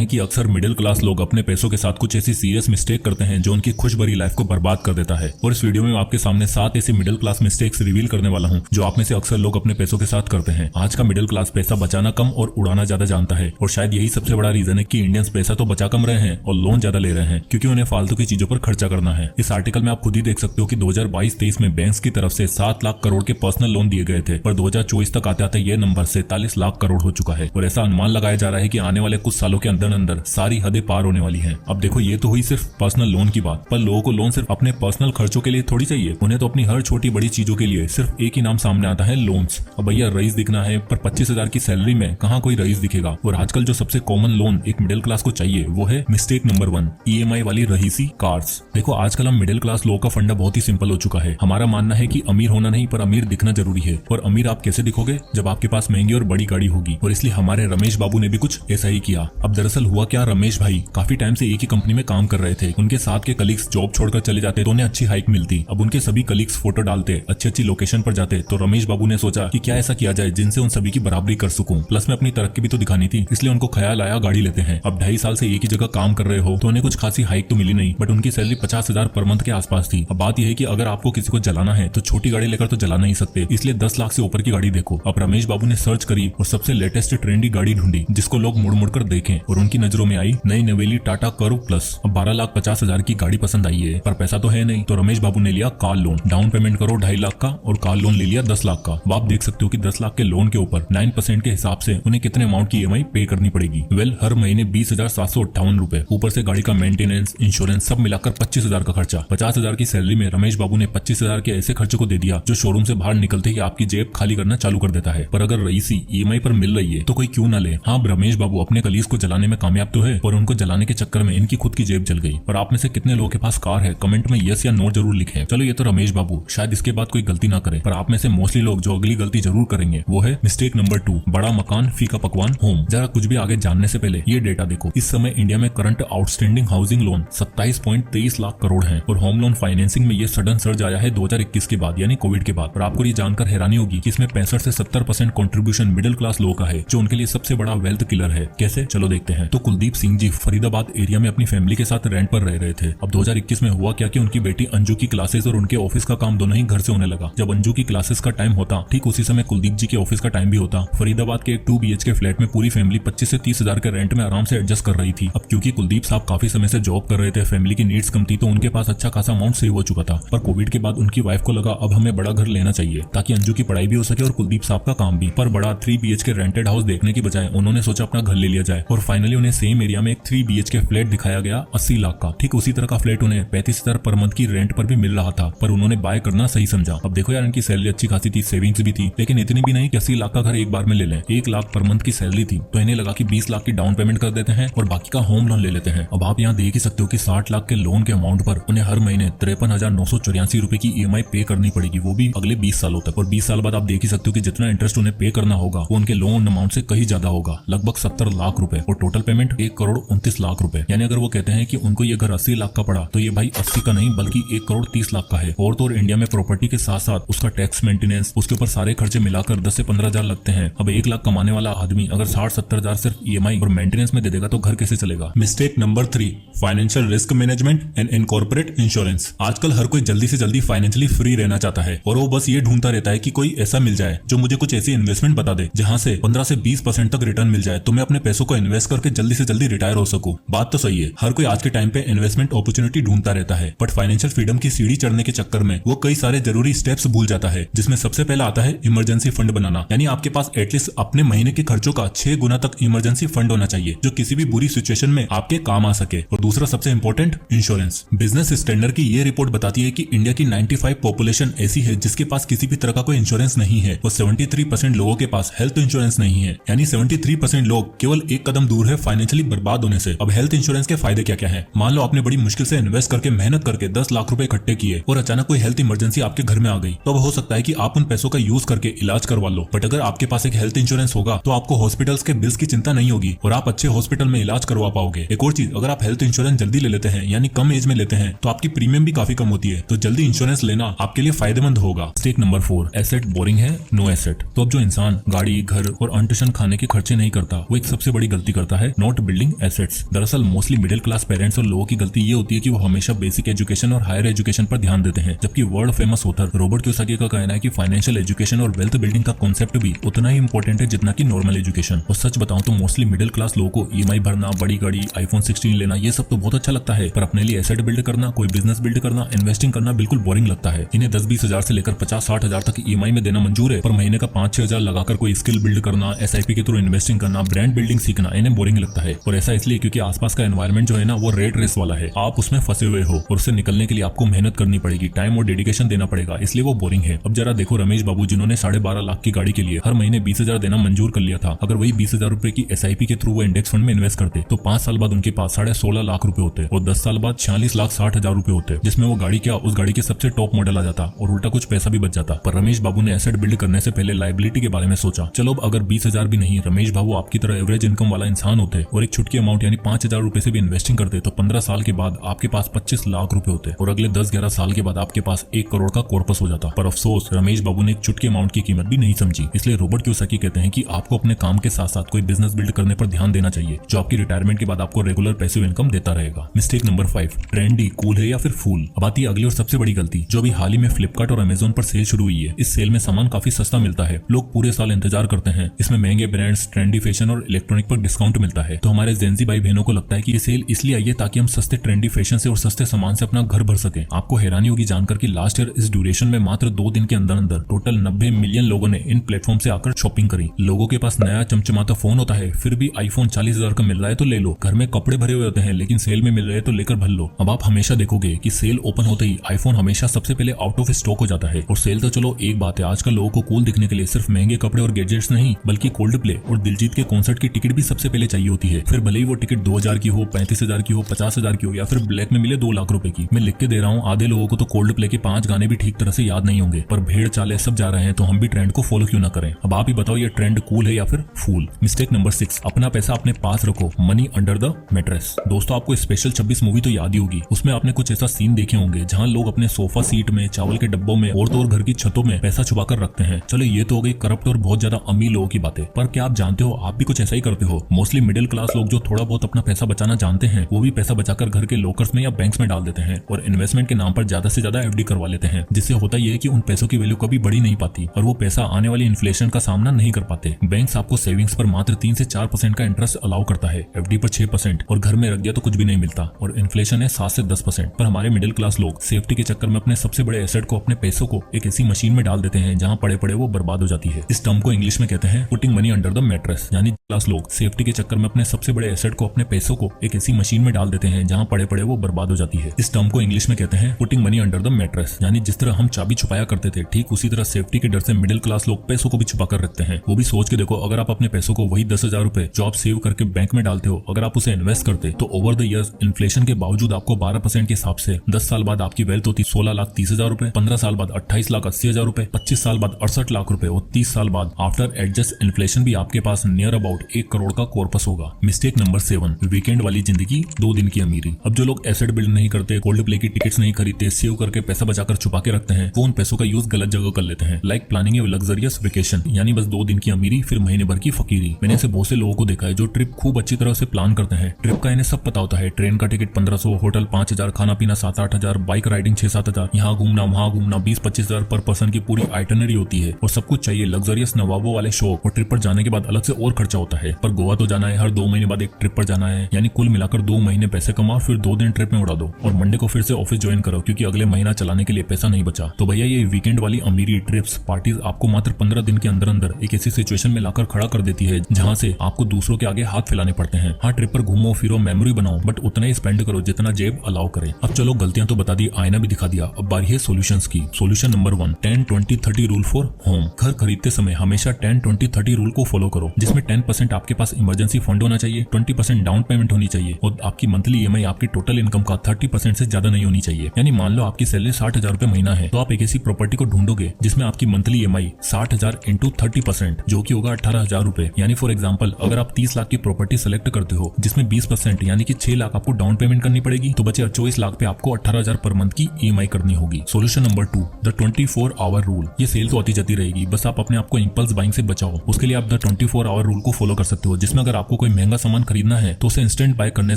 हैं कि अक्सर मिडिल क्लास लोग अपने पैसों के साथ कुछ ऐसी सीरियस मिस्टेक करते हैं जो उनकी खुश भरी लाइफ को बर्बाद कर देता है। और इस वीडियो में मैं आपके सामने 7 ऐसी मिडिल क्लास मिस्टेक्स रिवील करने वाला हूं जो आप में से अक्सर लोग अपने पैसों के साथ करते हैं। आज का मिडिल क्लास पैसा बचाना कम और उड़ाना ज्यादा जानता है, और शायद यही सबसे बड़ा रीजन है कि इंडियंस पैसा तो बचा कम रहे हैं और लोन ज्यादा ले रहे हैं क्योंकि उन्हें फालतू की चीजों पर खर्चा करना है। इस आर्टिकल में आप खुद ही देख सकते हो कि 2022-23 में बैंक्स की तरफ से 7 लाख करोड़ के पर्सनल लोन दिए गए थे, पर 2024 तक आते आते ये नंबर 43 लाख करोड़ हो चुका है। और ऐसा अनुमान लगाया जा रहा है कि आने वाले कुछ सालों के अंदर अंदर सारी हदें पार होने वाली हैं। अब देखो, ये तो हुई सिर्फ पर्सनल लोन की बात, पर लोगों को लोन सिर्फ अपने पर्सनल खर्चों के लिए थोड़ी चाहिए। उन्हें तो अपनी हर छोटी बड़ी चीजों के लिए सिर्फ एक ही नाम सामने आता है, लोन्स। अब भैया रईस दिखना है, पर 25,000 की सैलरी में कहाँ कोई रईस दिखेगा। और आजकल जो सबसे कॉमन लोन एक मिडिल क्लास को चाहिए वो है मिस्टेक नंबर 1, EMI वाली रईसी कार्स। देखो, आजकल हम मिडिल क्लास लोगों का फंडा बहुत ही सिंपल हो चुका है। हमारा मानना है कि अमीर होना नहीं पर अमीर दिखना जरूरी है। और अमीर आप कैसे दिखोगे? जब आपके पास महंगी और बड़ी गाड़ी होगी। और इसलिए हमारे रमेश बाबू ने भी कुछ ऐसा ही किया। अब दरअसल हुआ क्या, रमेश भाई काफी टाइम से एक ही कंपनी में काम कर रहे थे। उनके साथ के कलीग्स जॉब छोड़कर चले जाते तो उन्हें अच्छी हाइक मिलती। अब उनके सभी कलीग्स फोटो डालते, अच्छी अच्छी लोकेशन पर जाते, तो रमेश बाबू ने सोचा कि क्या ऐसा किया जाए जिनसे उन सभी की बराबरी कर सकूं, प्लस में अपनी तरक्की भी तो दिखानी थी। इसलिए उनको ख्याल आया गाड़ी लेते हैं। अब 2.5 साल से एक ही जगह काम कर रहे हो तो उन्हें कुछ खासी हाइक तो मिली नहीं, बट उनकी सैलरी 50,000 पर मंथ के आसपास थी। अब बात यह है कि अगर आपको किसी को जलाना है तो छोटी गाड़ी लेकर तो जला नहीं सकते, इसलिए 10 लाख से ऊपर की गाड़ी देखो। अब रमेश बाबू ने सर्च करी और सबसे लेटेस्ट ट्रेंडी गाड़ी ढूंढी जिसको लोग मुड़ मुड़ कर देखें, और उनकी नजरों में आई नई नवेली टाटा कर्व प्लस। अब 12,50,000 की गाड़ी पसंद आई है, पर पैसा तो है नहीं, तो रमेश बाबू ने लिया कार लोन। डाउन पेमेंट करो 2.5 लाख का और कार लोन ले लिया 10 लाख का। अब आप देख सकते हो कि 10 लाख के लोन के ऊपर 9% के हिसाब से उन्हें कितने अमाउंट की EMI पे करनी पड़ेगी। हर महीने 20,758 रुपए, ऊपर से गाड़ी का मेंटेनेंस, इंश्योरेंस सब मिलाकर 25,000 का खर्चा। 50,000 की सैलरी में रमेश बाबू ने 25,000 के ऐसे खर्चे को दे दिया जो शोरूम से बाहर निकलते ही आपकी जेब खाली करना चालू कर देता है। पर अगर रईसी EMI पर मिल रही है तो कोई क्यों ना ले। हाँ, रमेश बाबू अपने कलीग्स को जलाने में कामयाब तो है, पर उनको जलाने के चक्कर में इनकी खुद की जेब जल गई। पर आप में से कितने लोगों के पास कार है? कमेंट में यस या नो जरूर लिखें। चलो, ये तो रमेश बाबू, शायद इसके बाद कोई गलती ना करे, पर आप में से मोस्टली लोग जो अगली गलती जरूर करेंगे वो है मिस्टेक नंबर 2, बड़ा मकान फीका पकवान होम। जरा कुछ भी आगे जानने से पहले ये डेटा देखो। इस समय इंडिया में current outstanding housing loan 27.23 lakh crore है, और होम लोन फाइनेंसिंग में ये सडन सर्ज आया है 2021 के बाद, यानी कोविड के बाद। और आपको ये जानकर हैरानी होगी कि इसमें 65 से 70% कंट्रीब्यूशन मिडिल क्लास लोगों का है, जो उनके लिए सबसे बड़ा वेल्थ किलर है। कैसे? चलो देखते हैं। तो कुलदीप सिंह जी फरीदाबाद एरिया में अपनी फैमिली के साथ रेंट पर रह रहे थे। अब 2021 में हुआ क्या कि उनकी बेटी अंजू की क्लासेस और उनके ऑफिस का काम दोनों ही घर से होने लगा। जब अंजू की क्लासेस का टाइम होता, ठीक उसी समय कुलदीप जी के ऑफिस का टाइम भी होता। फरीदाबाद के एक 2 BHK फ्लैट में पूरी फैमिली 25 से 30,000 के रेंट में आराम से एडजस्ट कर रही थी। अब क्योंकि कुलदीप साहब काफी समय से जॉब कर रहे थे, फैमिली की नीड्स कम थी, तो उनके पास अच्छा खासा अमाउंट सेव हो चुका था। पर कोविड के बाद उनकी वाइफ को लगा अब हमें बड़ा घर लेना चाहिए ताकि अंजू की पढ़ाई भी हो सके और कुलदीप साहब का काम भी। पर बड़ा 3 BHK रेंटेड हाउस देखने की बजाय उन्होंने सोचा अपना घर ले लिया जाए, और फाइनली उन्हें सेम एरिया में एक 3 BHK फ्लैट दिखाया गया 80 लाख का। ठीक उसी तरह का फ्लैट उन्हें 35,000 पर मंथ की रेंट पर भी मिल रहा था, पर उन्होंने बाय करना सही समझा। अब देखो यार, इनकी सैलरी अच्छी खासी थी, सेविंग्स भी थी, लेकिन इतनी भी नहीं कि 80 लाख का घर एक बार में ले लें। 1 लाख पर मंथ की सैलरी थी, तो इन्हें लगा कि 20 लाख की डाउन पेमेंट कर देते हैं और बाकी का होम लोन ले लेते हैं। अब आप यहाँ देख ही सकते हो कि 60 लाख के लोन के अमाउंट पर उन्हें हर महीने 53,984 रुपए की EMI पे करनी पड़ेगी, वो भी अगले 20 सालों तक। और 20 साल बाद आप देख ही सकते हो कि जितना इंटरेस्ट उन्हें पे करना होगा वो उनके लोन अमाउंट से कहीं ज्यादा होगा, लगभग 70 लाख रुपए, और टोटल पेमेंट 1,29 लाख रुपए। यानी अगर वो कहते हैं कि उनको ये घर 80 लाख का पड़ा, तो ये भाई 80 का नहीं बल्कि 1,30 लाख का है। और तो इंडिया में प्रॉपर्टी के साथ साथ उसका टैक्स, मेंटेनेंस, उसके ऊपर सारे खर्चे मिलाकर 10 से 15,000 लगते हैं। अब 1 लाख कमाने वाला आदमी अगर 60-70,000 सिर्फ EMI और मेंटेनेंस में दे देगा तो घर कैसे चलेगा? Mistake number 3, financial risk management and incorporate insurance. आजकल हर कोई जल्दी से जल्दी फाइनेंशियली फ्री रहना चाहता है, और वो बस ये ढूंढता रहता है कि कोई ऐसा मिल जाए जो मुझे कुछ ऐसी इन्वेस्टमेंट बता दे जहां से 15 से 20% तक रिटर्न मिल जाए, तो मैं अपने पैसों को इन्वेस्ट करके जल्दी से जल्दी रिटायर हो सकूं। बात तो सही है, हर कोई आज के टाइम पे इन्वेस्टमेंट अपॉर्चुनिटी ढूंढता रहता है, बट फाइनेंशियल फ्रीडम की सीढ़ी चढ़ने के चक्कर में वो कई सारे जरूरी स्टेप्स भूल जाता है, जिसमें सबसे पहला आता है इमरजेंसी फंड बनाना। यानी आपके पास एटलीस्ट अपने महीने के खर्चों का 6 गुना तक इमरजेंसी फंड होना चाहिए जो किसी भी बुरी सिचुएशन में आपके काम आ सके। और दूसरा सबसे इंपॉर्टेंट, इंश्योरेंस। बिजनेस स्टैंडर्ड की ये रिपोर्ट बताती है कि इंडिया की 95 पॉपुलेशन ऐसी है जिसके पास किसी भी तरह का कोई इंश्योरेंस नहीं है, और 73% लोगों के पास हेल्थ इंश्योरेंस नहीं है। यानी 73% लोग केवल एक कदम दूर है फाइनेंशियली बर्बाद होने से। अब हेल्थ इंश्योरेंस के फायदे क्या क्या है? मान लो आपने बड़ी मुश्किल से इन्वेस्ट करके मेहनत करके 10 लाख रुपए इकट्ठे किए और अचानक कोई हेल्थ इमरजेंसी आपके घर में आ गई, तो अब हो सकता है कि आप उन पैसों का यूज करके इलाज करवा लो। बट अगर आपके पास एक हेल्थ इंश्योरेंस होगा तो आपको हॉस्पिटल्स के बिल्स की चिंता नहीं होगी और आप अच्छे हॉस्पिटल में इलाज करवा पाओगे। एक और चीज, अगर आप हेल्थ इंश्योरेंस जल्दी ले लेते हैं यानी कम एज में लेते हैं तो आपकी प्रीमियम भी काफी कम होती है, तो जल्दी इंश्योरेंस लेना आपके लिए फायदेमंद होगा। मिस्टेक नंबर 4, एसेट बोरिंग है, नो एसेट। तो अब जो इंसान गाड़ी, घर और अनटशन खाने के खर्चे नहीं करता वो एक सबसे बड़ी गलती करता है, है नॉट बिल्डिंग एसेट्स। दरअसल मोस्टली मिडिल क्लास पेरेंट्स और लोगों की गलती ये होती है कि वो हमेशा बेसिक एजुकेशन और हायर एजुकेशन पर ध्यान देते हैं, जबकि world famous author Robert Kiyosaki का कहना है कि फाइनेंशियल एजुकेशन और वेल्थ बिल्डिंग का कॉन्सेप्ट भी उतना ही इंपॉर्टेंट है जितना कि नॉर्मल एजुकेशन। और सच बताऊं तो मोस्टली मिडिल क्लास लोगों को ईएमआई भरना, बड़ी गाड़ी, आईफोन 16 लेना ये सब तो बहुत अच्छा लगता है, पर अपने लिए एसेट बिल्ड करना, कोई बिजनेस बिल्ड करना, इन्वेस्टिंग करना बिल्कुल बोरिंग लगता है। इन्हें 10-20 हजार से लेकर 50-60 हजार तक ईएमआई में देना मंजूर है, पर महीने का 5-6 हजार लगाकर कोई स्किल बिल्ड करना, एसआईपी के थ्रू इन्वेस्टिंग करना, ब्रांड बिल्डिंग सीखना इन्हें बोरिंग लगता है। और ऐसा इसलिए क्योंकि आसपास का एनवायरमेंट जो है ना वो रेट रेस वाला है, आप उसमें फंसे हुए हो और उससे निकलने के लिए आपको मेहनत करनी पड़ेगी, टाइम और डेडिकेशन देना पड़ेगा, इसलिए वो बोरिंग है। अब जरा देखो रमेश बाबू जिन्होंने 12.5 लाख की गाड़ी के लिए हर महीने 20 हजार देना मंजूर कर लिया था, अगर वही 20 हजार रुपए की एसआईपी के थ्रू वो इंडेक्स फंड में इन्वेस्ट करते तो 5 साल बाद उनके पास 16.5 लाख रुपए होते और 10 साल बाद 46,60,000 रुपए होते, जिसमें वो गाड़ी क्या उस गाड़ी के सबसे टॉप मॉडल आ जाता और उल्टा कुछ पैसा भी बच जाता। पर रमेश बाबू ने एसेट बिल्ड करने से पहले लायबिलिटी के बारे में सोचा। चलो अगर 20 हजार भी नहीं, रमेश बाबू आपकी तरह एवरेज इनकम वाला इंसान होते और एक छुटकी अमाउंट यानी 5,000 रुपए से भी इन्वेस्टिंग करते तो 15 साल के बाद आपके पास 25 लाख रुपए होते और अगले 10-11 साल के बाद आपके पास 1 करोड़ का कॉर्पस हो जाता। पर अफसोस रमेश बाबू ने एक छुटकी अमाउंट की कीमत भी नहीं समझी। इसलिए रॉबर्ट कियोसाकी कहते हैं कि आपको अपने काम के साथ साथ कोई बिजनेस बिल्ड करने पर ध्यान देना चाहिए जो आपकी रिटायरमेंट के बाद आपको रेगुलर पैसिव इनकम देता रहेगा। मिस्टेक नंबर 5, ट्रेंडी, कूल है या फिर फूल। अब आती है अगली और सबसे बड़ी गलती जो अभी हाल ही में फ्लिपकार्ट और अमेजोन पर सेल शुरू हुई है। इस सेल में सामान काफी सस्ता मिलता है, लोग पूरे साल इंतजार करते हैं, इसमें महंगे ब्रांड्स, ट्रेंडी फैशन और इलेक्ट्रॉनिक पर डिस्काउंट मिलता है। तो हमारे जेंजी भाई बहनों को लगता है कि ये सेल इसलिए आई है ताकि हम सस्ते ट्रेंडी फैशन से और सस्ते सामान से अपना घर भर सके। आपको हैरानी होगी जानकर कि लास्ट ईयर इस ड्यूरेशन में मात्र 2 दिन के अंदर अंदर टोटल 90 मिलियन लोगों ने इन प्लेटफॉर्म से आकर शॉपिंग करी। लोगों के पास नया चमचमाता फोन होता है, फिर भी आईफोन 40,000 का मिल रहा है तो ले लो, घर में कपड़े भरे हुए होते हैं लेकिन सेल में मिल रहे हैं तो लेकर भर लो। अब आप हमेशा देखोगे कि सेल ओपन होते ही आईफोन हमेशा सबसे पहले आउट ऑफ स्टॉक हो जाता है। और सेल तो चलो एक बात है, आजकल लोगों को कूल दिखने के लिए सिर्फ महंगे कपड़े और गैजेट्स नहीं बल्कि कोल्ड प्ले और दिलजीत के कॉन्सर्ट की टिकट भी सबसे पहले चाहिए होती है। फिर भले ही वो टिकट 2,000 की हो, 35,000 की हो, 50,000 की हो या फिर ब्लैक में मिले 2 लाख रुपए की। मैं लिख के दे रहा हूँ, आधे लोगों को तो कोल्ड प्ले के 5 गाने भी ठीक तरह से याद नहीं होंगे, पर भेड़ चाले सब जा रहे हैं तो हम भी ट्रेंड को फॉलो क्यों ना करें। अब आप ही बताओ ये ट्रेंड कूल है या फिर फूल। मिस्टेक नंबर 6, अपना पैसा अपने पास रखो, मनी अंडर द मैट्रेस। दोस्तों आपको स्पेशल 26 मूवी तो याद ही होगी, उसमें आपने कुछ ऐसा सीन देखे होंगे जहां लोग अपने सोफा सीट में, चावल के डब्बों में और तो और घर की छतों में पैसा छुपा कर रखते हैं। चलो ये तो हो गई करप्ट और बहुत ज्यादा अमीर लोगों की बातें, पर क्या आप जानते हो आप भी कुछ ऐसा ही करते हो। मोस्टली मिडिल क्लास लोग जो थोड़ा बहुत अपना पैसा बचाना जानते हैं वो भी पैसा बचाकर घर के लॉकर्स में या बैंक्स में डाल देते हैं और इन्वेस्टमेंट के नाम पर ज्यादा से ज्यादा एफडी करवा लेते हैं, जिससे होता यह है कि उन पैसों की वैल्यू कभी बढ़ी नहीं पाती और वो पैसा आने वाली इन्फ्लेशन का सामना नहीं कर पाते। बैंक्स आपको सेविंग्स पर मात्र 3 से 4% का इंटरेस्ट अलाउ करता है, एफडी पर 6% और घर में रख दिया तो कुछ भी नहीं मिलता और इन्फ्लेशन है 7 से 10%। पर हमारे मिडिल क्लास लोग सेफ्टी के चक्कर में अपने सबसे बड़े एसेट को, अपने पैसों को एक ऐसी मशीन में डाल देते हैं जहां पड़े पड़े वो बर्बाद हो जाती है। इस टर्म को इंग्लिश में कहते हैं putting money under the mattress, यानी क्लास लोग सेफ्टी के चक्कर में अपने सबसे बड़े एसेट को, अपने पैसों को एक ऐसी मशीन में डाल देते हैं जहां पड़े पड़े वो बर्बाद हो जाती है। इस टर्म को इंग्लिश में कहते हैं putting money under the mattress, यानी जिस तरह हम चाबी छुपाया करते थे ठीक उसी तरह सेफ्टी के डर से मिडिल क्लास लोग पैसों को भी छुपा कर रखते हैं। वो भी सोच के देखो, अगर आप अपने पैसों को वही 10,000 रुपए जो आप सेव करके बैंक में डालते हो अगर आप उसे इन्वेस्ट करते तो ओवर द ईयर्स इन्फ्लेशन के बावजूद आपको 12% के हिसाब से 10 साल बाद आपकी वेल्थ होती 16,30,000 रुपए, 15 साल बाद 28,80,000 रुपए, 25 साल बाद 68 लाख रुपए और 30 साल बाद आफ्टर एडजस्ट इन्फ्लेशन भी आपके पास नियर अबाउट 1 करोड़ का कॉर्पस होगा। मिस्टेक नंबर 7, वीकेंड वाली जिंदगी, 2 दिन की अमीरी। अब जो लोग एसेट बिल्ड नहीं करते, कोल्ड प्ले की टिकट्स नहीं खरीदते, सेव करके पैसा बचाकर छुपा के रखते हैं, वो उन पैसों का यूज गलत जगह कर लेते हैं, लाइक प्लानिंग ए लग्जरियस वेकेशन, यानी बस 2 दिन की अमीरी फिर महीने भर की फकीरी। मैंने ऐसे बहुत से लोगों को देखा है जो ट्रिप खूब अच्छी तरह से प्लान करते हैं, ट्रिप का इन्हें सब पता होता है, ट्रेन का टिकट 1500, होटल 5,000, खाना पीना 7-8 हजार, बाइक राइडिंग 6-7 हजार, यहाँ घूमना वहाँ घूमना 20-25 हजार पर पर्सन की पूरी आइटनरी होती है और सब कुछ चाहिए लग्जरियस नवाबों वाले शौक। और ट्रिप पर जाने के बाद अलग से और खर्चा होता है, पर गोवा तो जाना है, हर 2 महीने बाद एक ट्रिप पर जाना है, यानी कुल मिलाकर 2 महीने पैसे कमाओ फिर 2 दिन ट्रिप में उड़ा दो और मंडे को फिर से ऑफिस ज्वाइन करो क्योंकि अगले महीना चलाने के लिए पैसा नहीं बचा। तो भैया ये वीकेंड वाली अमीरी, ट्रिप्स, पार्टीज आपको मात्र 15 दिन के अंदर अंदर एक ऐसी सिचुएशन में लाकर खड़ा कर देती है जहां से आपको दूसरों के आगे हाथ फैलाने पड़ते हैं। हाँ ट्रिप पर घूमो फिरो, मेमोरी बनाओ, बट उतना ही स्पेंड करो जितना जेब अलाउ करे। अब चलो गलतियां तो बता दी, आईना भी दिखा दिया, अब बारी है सॉल्यूशंस की। Solution number 1, 10-20-30 rule for home. घर खरीदते समय हमेशा 10-20-30 रूल को फॉलो करो, जिसमें 10% आपके पास इमरजेंसी फंड होना चाहिए, 20% डाउन पेमेंट होनी चाहिए और आपकी मंथली ईएमआई आपकी टोटल इनकम का 30% से ज्यादा नहीं होनी चाहिए। यानी मान लो आपकी सैलरी 60,000 रुपए महीना है तो आप एक ऐसी प्रॉपर्टी को ढूंढोगे जिसमें आपकी मंथली ईएमआई 60,000 इंटू 30% जो कि होगा 18,000 रुपए। यानी फॉर एग्जांपल अगर आप 30 लाख की प्रॉपर्टी सेलेक्ट करते हो जिसमें 20% यानी कि 6 लाख आपको डाउन पेमेंट करनी पड़ेगी तो बचे 24 लाख पे आपको 18,000 पर मंथ की ईएमआई करनी होगी। Solution number 2, the 24 hour rule. ये सेल तो आती जाती रहेगी, बस आप अपने आप को इंपल्स बाइंग से बचाओ। उसके लिए आप द 24 आवर रूल को फॉलो कर सकते हो, जिसमें अगर आपको कोई महंगा सामान खरीदना है तो उसे इंस्टेंट बाय करने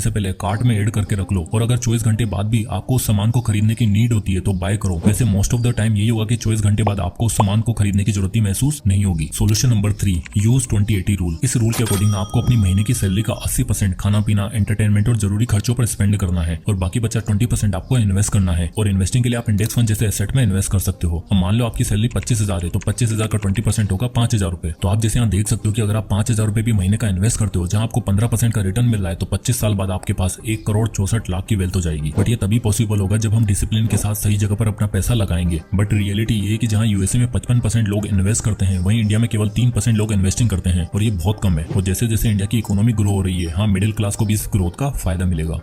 से पहले कार्ट में ऐड करके रख लो, और अगर 24 घंटे बाद भी आपको उस सामान को खरीदने की नीड होती है तो बाय करो। वैसे मोस्ट ऑफ द टाइम यही होगा कि 24 घंटे बाद आपको उस सामान को खरीदने की जरूरत ही महसूस नहीं होगी। Solution number 3, use 20-80 rule. इस रूल के अकॉर्डिंग आपको अपनी महीने की सैलरी का 80% खाना पीना, एंटरटेनमेंट और जरूरी खर्चों पर स्पेंड करना है, और बाकी बचा 20% आपको इन्वेस्ट करना है। और इन्वेस्टिंग के लिए आप इंडेक्स फंड जैसे एसेट में इन्वेस्ट कर सकते हो। अब मान लो आपकी सैलरी 25,000 है तो 25,000 का 20% होगा 5,000 रुपए। तो आप जैसे यहाँ देख सकते हो कि अगर आप 5,000 रुपए भी महीने का इन्वेस्ट करते हो, जहाँ आपको 15% का रिटर्न मिल रहा है, तो 25 साल बाद आपके पास 1,64,00,000 की वेल्थ हो जाएगी। बट ये तभी पॉसिबल होगा जब हम डिसिप्लिन के साथ सही जगह पर अपना पैसा लगाएंगे। बट रियलिटी ये है कि जहाँ यूएसए में 55% लोग इन्वेस्ट करते हैं, वहीं इंडिया में केवल 3% लोग इन्वेस्टिंग करते हैं, और ये बहुत कम है। और जैसे जैसे इंडिया की इकोनॉमी ग्रो हो रही है, हाँ, मिडिल क्लास को भी इस ग्रोथ का फायदा मिलेगा।